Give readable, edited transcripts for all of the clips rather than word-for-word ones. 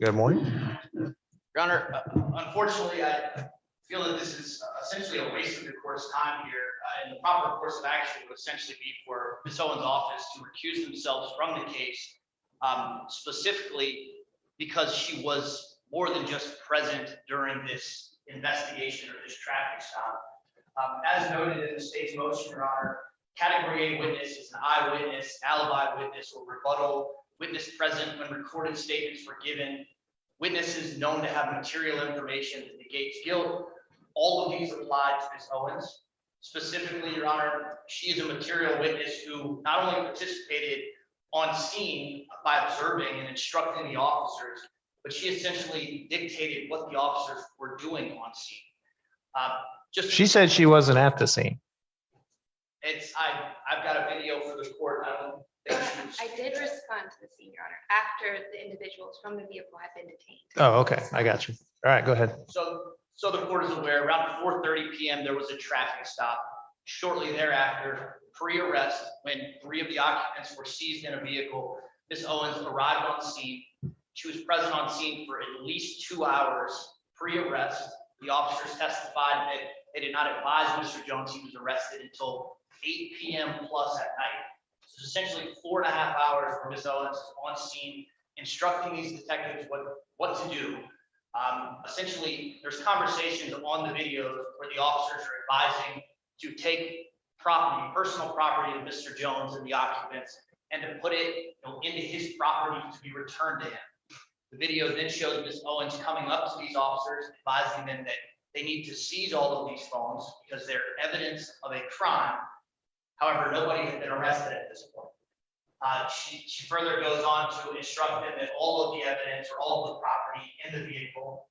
Good morning. Your Honor, unfortunately, I feel that this is essentially a waste of the court's time here. And the proper course of action would essentially be for Ms. Owens' office to recuse themselves from the case, specifically because she was more than just present during this investigation or this traffic stop. As noted in the state's motion, Your Honor, Category A witness is an eyewitness, alibi witness, or rebuttal witness present when recorded statements were given. Witnesses known to have material information that negates guilt. All of these apply to Ms. Owens. Specifically, Your Honor, she is a material witness who not only participated on scene by observing and instructing the officers, but she essentially dictated what the officers were doing on scene. She said she wasn't at the scene. I've got a video for the court. I don't think she was. I did respond to the scene, Your Honor, after the individuals from the vehicle had been detained. Oh, okay. I got you. All right, go ahead. So the court is aware, around 4:30 p.m. there was a traffic stop. Shortly thereafter, pre-arrest, when 3 of the occupants were seized in a vehicle, Ms. Owens arrived on scene. She was present on scene for at least 2 hours pre-arrest. The officers testified that they did not advise Mr. Jones he was arrested until 8 p.m. plus at night. So essentially 4.5 hours where Ms. Owens is on scene, instructing these detectives what to do. Essentially, there's conversations on the videos where the officers are advising to take property, personal property of Mr. Jones and the occupants, and to put it into his property to be returned to him. The video then shows Ms. Owens coming up to these officers, advising them that they need to seize all of these phones because they're evidence of a crime. However, nobody had been arrested at this point. She further goes on to instruct them that all of the evidence or all of the property in the vehicle,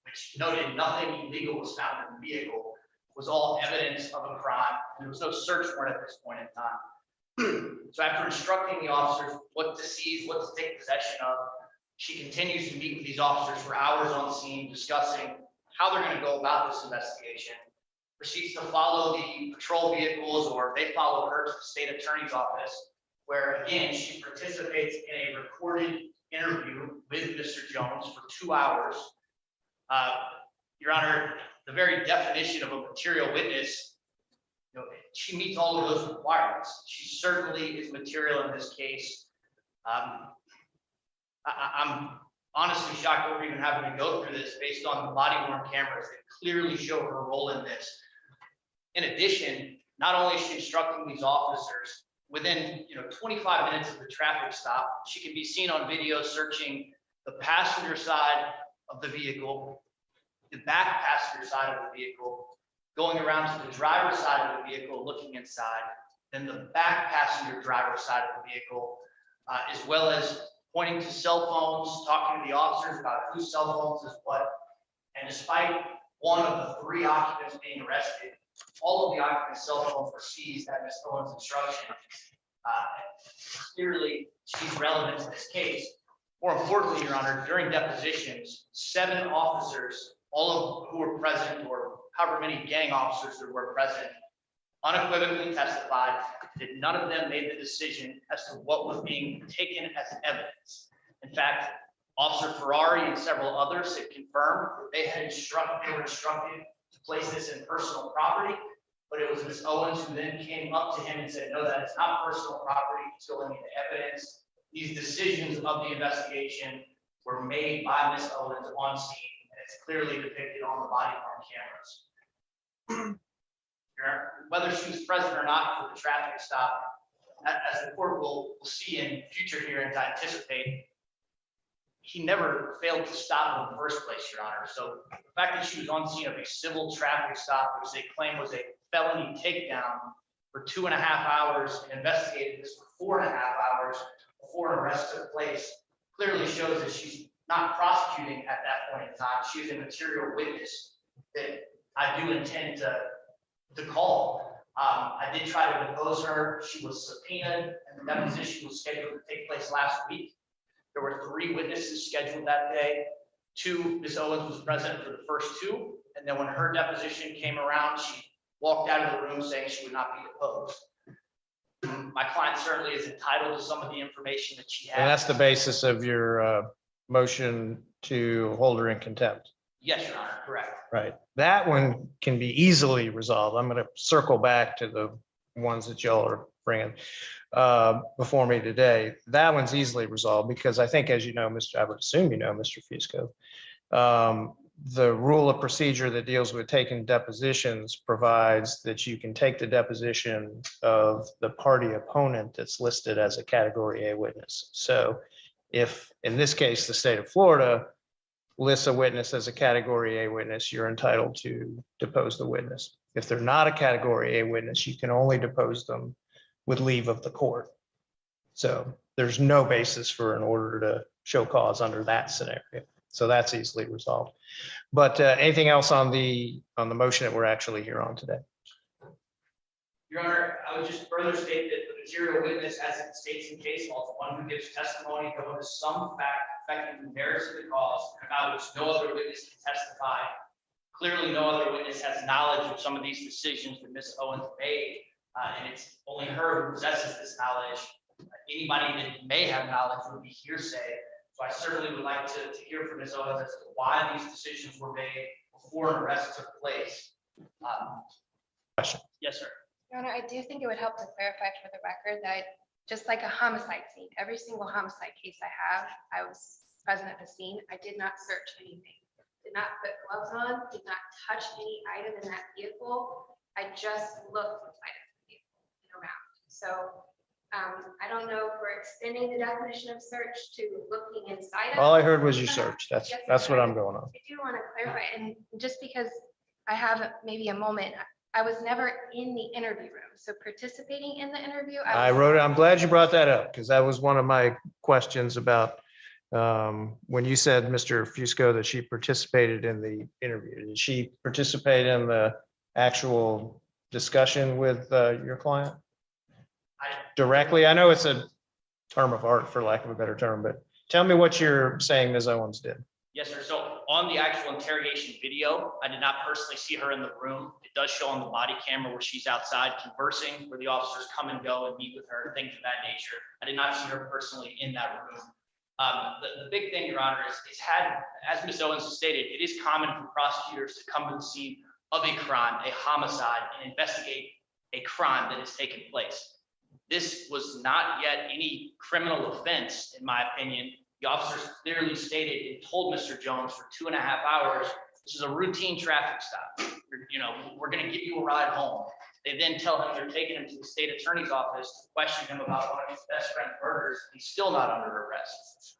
which noted nothing illegal was found in the vehicle, was all evidence of a crime. There was no search warrant at this point in time. So after instructing the officers what to seize, what to take possession of, she continues to meet with these officers for hours on scene, discussing how they're going to go about this investigation. Proceeds to follow the patrol vehicles, or they follow her to the state attorney's office, where again, she participates in a recorded interview with Mr. Jones for 2 hours. Your Honor, the very definition of a material witness, she meets all of those requirements. She certainly is material in this case. I'm honestly shocked that we're even having to go through this based on the body worn cameras that clearly show her role in this. In addition, not only is she instructing these officers, within 25 minutes of the traffic stop, she can be seen on video searching the passenger side of the vehicle, the back passenger side of the vehicle, going around to the driver's side of the vehicle, looking inside, then the back passenger driver's side of the vehicle, as well as pointing to cell phones, talking to the officers about whose cell phones is what. And despite one of the 3 occupants being arrested, all of the occupants' cell phones were seized at Ms. Owens' instruction. Clearly, she's relevant to this case. More importantly, Your Honor, during depositions, 7 officers, all of who were present, or however many gang officers that were present, unequivocally testified that none of them made the decision as to what was being taken as evidence. In fact, Officer Ferrari and several others had confirmed that they were instructed to place this in personal property, but it was Ms. Owens who then came up to him and said, no, that is not personal property, it's going into evidence. These decisions of the investigation were made by Ms. Owens on scene, and it's clearly depicted on the body worn cameras. Whether she was present or not for the traffic stop, as the court will see in future hearings, I anticipate, he never failed to stop in the first place, Your Honor. So the fact that she was on scene of a civil traffic stop, which they claim was a felony takedown, for 2.5 hours and investigated this for 4.5 hours before an arrest took place, clearly shows that she's not prosecuting at that point in time. She is a material witness that I do intend to call. I did try to depose her. She was subpoenaed, and the deposition was scheduled to take place last week. There were 3 witnesses scheduled that day. 2, Ms. Owens was present for the first 2, and then when her deposition came around, she walked out of the room saying she would not be deposed. My client certainly is entitled to some of the information that she has. And that's the basis of your motion to hold her in contempt. Yes, Your Honor, correct. Right. That one can be easily resolved. I'm going to circle back to the ones that y'all are bringing before me today. That one's easily resolved because I think, as you know, I would assume you know, Mr. Fusco, the rule of procedure that deals with taking depositions provides that you can take the deposition of the party opponent that's listed as a category A witness. So if, in this case, the state of Florida lists a witness as a category A witness, you're entitled to depose the witness. If they're not a category A witness, you can only depose them with leave of the court. So there's no basis for an order to show cause under that scenario. So that's easily resolved. But anything else on the motion that we're actually here on today? Your Honor, I would just further state that the material witness, as it states in case law, is one who gives testimony going to some fact affecting the merits of the cause about which no other witness can testify. Clearly, no other witness has knowledge of some of these decisions that Ms. Owens made, and it's only her who possesses this knowledge. Anybody that may have knowledge would be hearsay. So I certainly would like to hear from Ms. Owens as to why these decisions were made before an arrest took place. Question. Yes, sir. Your Honor, I do think it would help to clarify for the record that just like a homicide scene, every single homicide case I have, I was present at the scene. I did not search anything, did not put gloves on, did not touch any item in that vehicle. I just looked inside of the vehicle and around. So I don't know if we're extending the definition of search to looking inside. All I heard was you searched. That's what I'm going on. I do want to clarify, and just because I have maybe a moment, I was never in the interview room. So participating in the interview. I wrote it. I'm glad you brought that up because that was one of my questions about when you said, Mr. Fusco, that she participated in the interview. Did she participate in the actual discussion with your client? Directly? I know it's a term of art, for lack of a better term, but tell me what you're saying Ms. Owens did. Yes, sir. So on the actual interrogation video, I did not personally see her in the room. It does show on the body camera where she's outside conversing, where the officers come and go and meet with her, things of that nature. I did not see her personally in that room. The big thing, Your Honor, is had, as Ms. Owens stated, it is common for prosecutors to come to the scene of a crime, a homicide, and investigate a crime that has taken place. This was not yet any criminal offense, in my opinion. The officers clearly stated and told Mr. Jones for 2.5 hours, this is a routine traffic stop. We're going to give you a ride home. They then tell him they're taking him to the state attorney's office to question him about one of his best friend's murders. He's still not under arrest.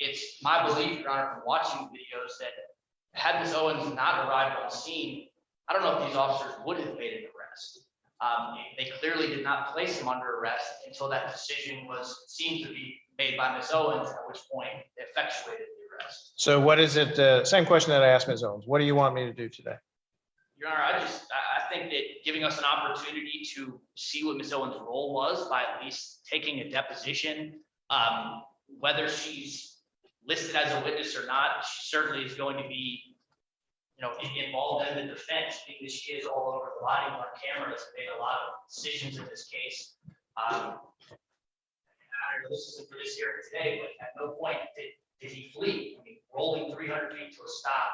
It's my belief, Your Honor, from watching videos that had Ms. Owens not arrived on scene, I don't know if these officers would have made an arrest. They clearly did not place him under arrest until that decision seemed to be made by Ms. Owens, at which point they effectuated the arrest. So what is it? Same question that I asked Ms. Owens. What do you want me to do today? Your Honor, I think that giving us an opportunity to see what Ms. Owens' role was by at least taking a deposition, whether she's listed as a witness or not, she certainly is going to be involved in the defense because she is all over the body on cameras and made a lot of decisions in this case. I don't know, this isn't for this hearing today, but at no point did he flee. I mean, rolling 300 feet to a stop.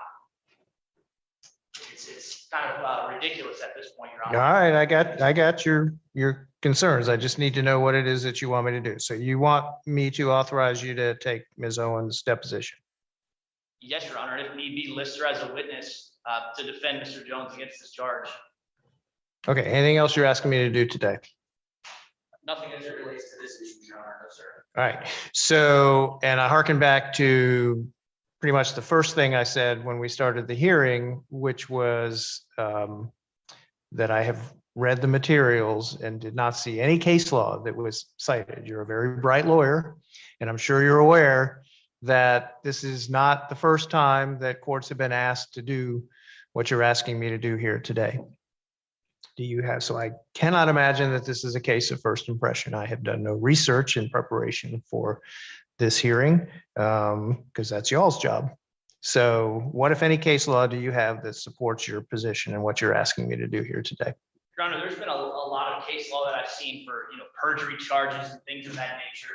It's kind of ridiculous at this point, Your Honor. All right, I got your concerns. I just need to know what it is that you want me to do. So you want me to authorize you to take Ms. Owens' deposition? Yes, Your Honor. If need be, list her as a witness to defend Mr. Jones against this charge. Okay, anything else you're asking me to do today? Nothing as it relates to this issue, Your Honor. No, sir. All right, so, and I hearken back to pretty much the first thing I said when we started the hearing, which was that I have read the materials and did not see any case law that was cited. You're a very bright lawyer, and I'm sure you're aware that this is not the first time that courts have been asked to do what you're asking me to do here today. So I cannot imagine that this is a case of first impression. I have done no research in preparation for this hearing because that's y'all's job. So what, if any, case law do you have that supports your position and what you're asking me to do here today? Your Honor, there's been a lot of case law that I've seen for perjury charges and things of that nature.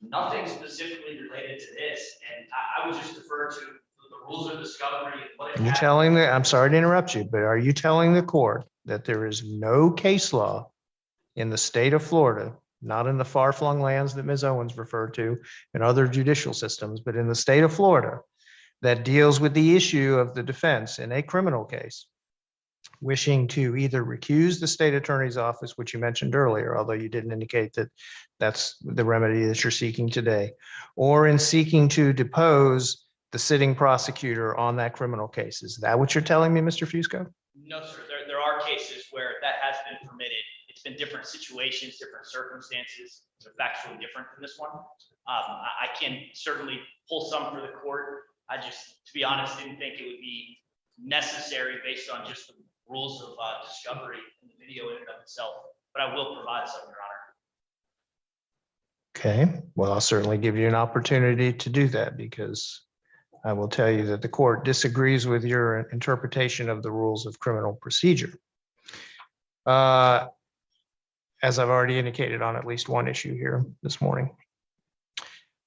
Nothing specifically related to this, and I would just defer to the rules of discovery. And what it Are you has- telling me, I'm sorry to interrupt you, but are you telling the court that there is no case law in the state of Florida, not in the far-flung lands that Ms. Owens referred to and other judicial systems, but in the state of Florida, that deals with the issue of the defense in a criminal case, wishing to either recuse the state attorney's office, which you mentioned earlier, although you didn't indicate that that's the remedy that you're seeking today, or in seeking to depose the sitting prosecutor on that criminal case? Is that what you're telling me, Mr. Fusco? No, sir. There are cases where that has been permitted. It's been different situations, different circumstances. They're factually different than this one. I can certainly pull some for the court. I just, to be honest, didn't think it would be necessary based on just the rules of discovery in the video in and of itself, but I will provide some, Your Honor. Okay, well, I'll certainly give you an opportunity to do that because I will tell you that the court disagrees with your interpretation of the rules of criminal procedure. As I've already indicated on at least one issue here this morning.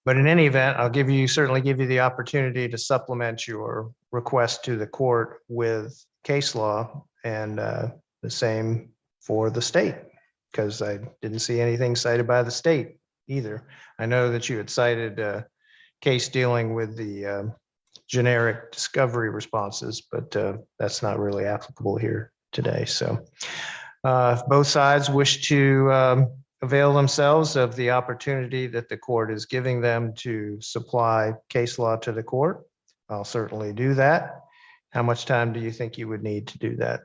But in any event, I'll certainly give you the opportunity to supplement your request to the court with case law and the same for the state, because I didn't see anything cited by the state either. I know that you had cited a case dealing with the generic discovery responses, but that's not really applicable here today. So if both sides wish to avail themselves of the opportunity that the court is giving them to supply case law to the court, I'll certainly do that. How much time do you think you would need to do that?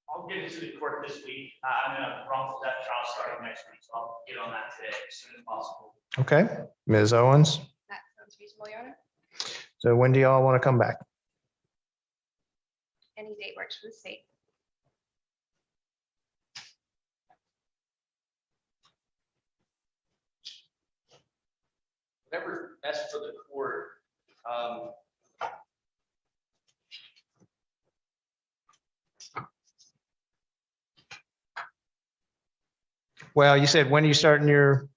I'll get it to the court this week. I'm in a wrongful death trial starting next week, so I'll get on that today as soon as possible. Okay, Ms. Owens. That sounds reasonable, Your Honor. So when do y'all want to come back? Any date works for the state. Whatever's best for the court. Well, you said when are you starting your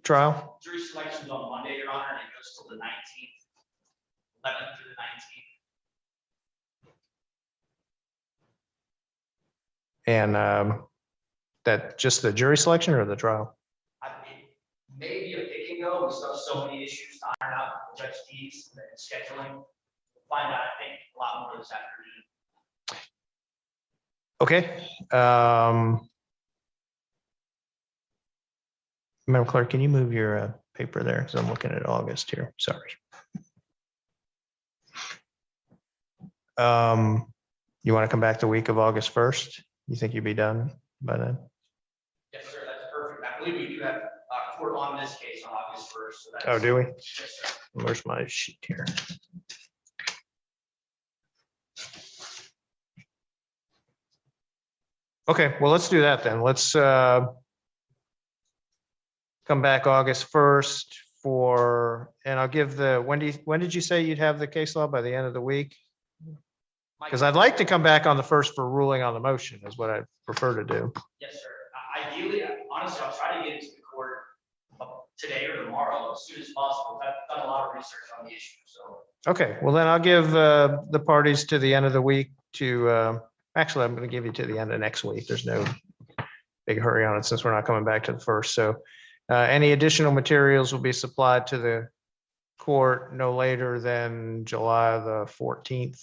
trial? Jury selection's on Monday, Your Honor, and it goes till the 19th, 11th through the 19th. And that just the jury selection or the trial? It may be a pick and go. We still have so many issues to iron out, Judge Dees and scheduling. We'll find out, I think, a lot more this afternoon. Okay. Madam Clerk, can you move your paper there? Because I'm looking at August here. Sorry. You want to come back the week of August 1st? You think you'd be done by then? Yes, sir, that's perfect. I believe we do have court on this case on August 1st. So that's, Oh, do we? yes, sir. Where's my sheet here? Okay, well, let's do that then. Let's come back August 1st and I'll give when did you say you'd have the case law by the end of the week? Because I'd like to come back on the 1st for ruling on the motion is what I prefer to do. Yes, sir. Ideally, honestly, I'll try to get it to the court today or tomorrow as soon as possible. I've done a lot of research on the issue, so. Okay, well then I'll give the parties to the end of the week to, actually, I'm going to give you to the end of next week. There's no big hurry on it since we're not coming back to the 1st. So any additional materials will be supplied to the court no later than July the 14th.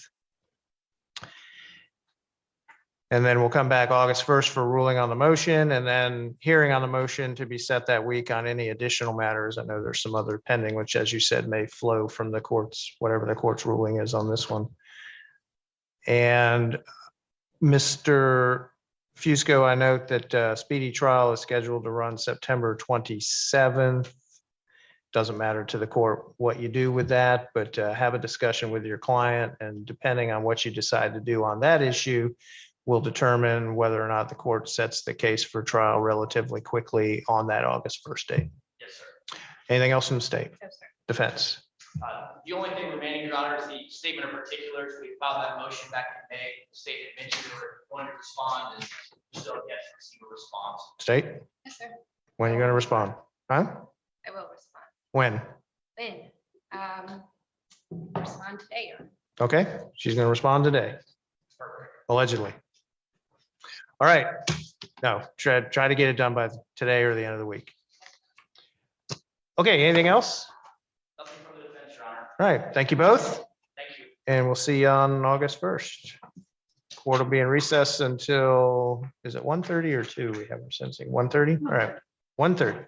And then we'll come back August 1st for ruling on the motion and then hearing on the motion to be set that week on any additional matters. I know there's some other pending, which as you said, may flow from the courts, whatever the court's ruling is on this one. And Mr. Fusco, I note that speedy trial is scheduled to run September 27th. Doesn't matter to the court what you do with that, but have a discussion with your client, and depending on what you decide to do on that issue, will determine whether or not the court sets the case for trial relatively quickly on that August 1st date. Yes, sir. Anything else from the state? No, sir. Defense? The only thing remaining, Your Honor, is the statement of particulars. We filed that motion back in May. The state had mentioned they were going to respond and still yet to receive a response. State? Yes, sir. When are you going to respond? Huh? I will respond. When? When? Respond today. Okay, she's gonna respond today, allegedly. All right, no, try to get it done by today or the end of the week. Okay, anything else? Nothing from the defense, Your Honor. All right, thank you both, Thank you. and we'll see you on August 1st. Court will be in recess until, is it 1:30 or 2? We have our sentencing, 1:30? All right, 1:30.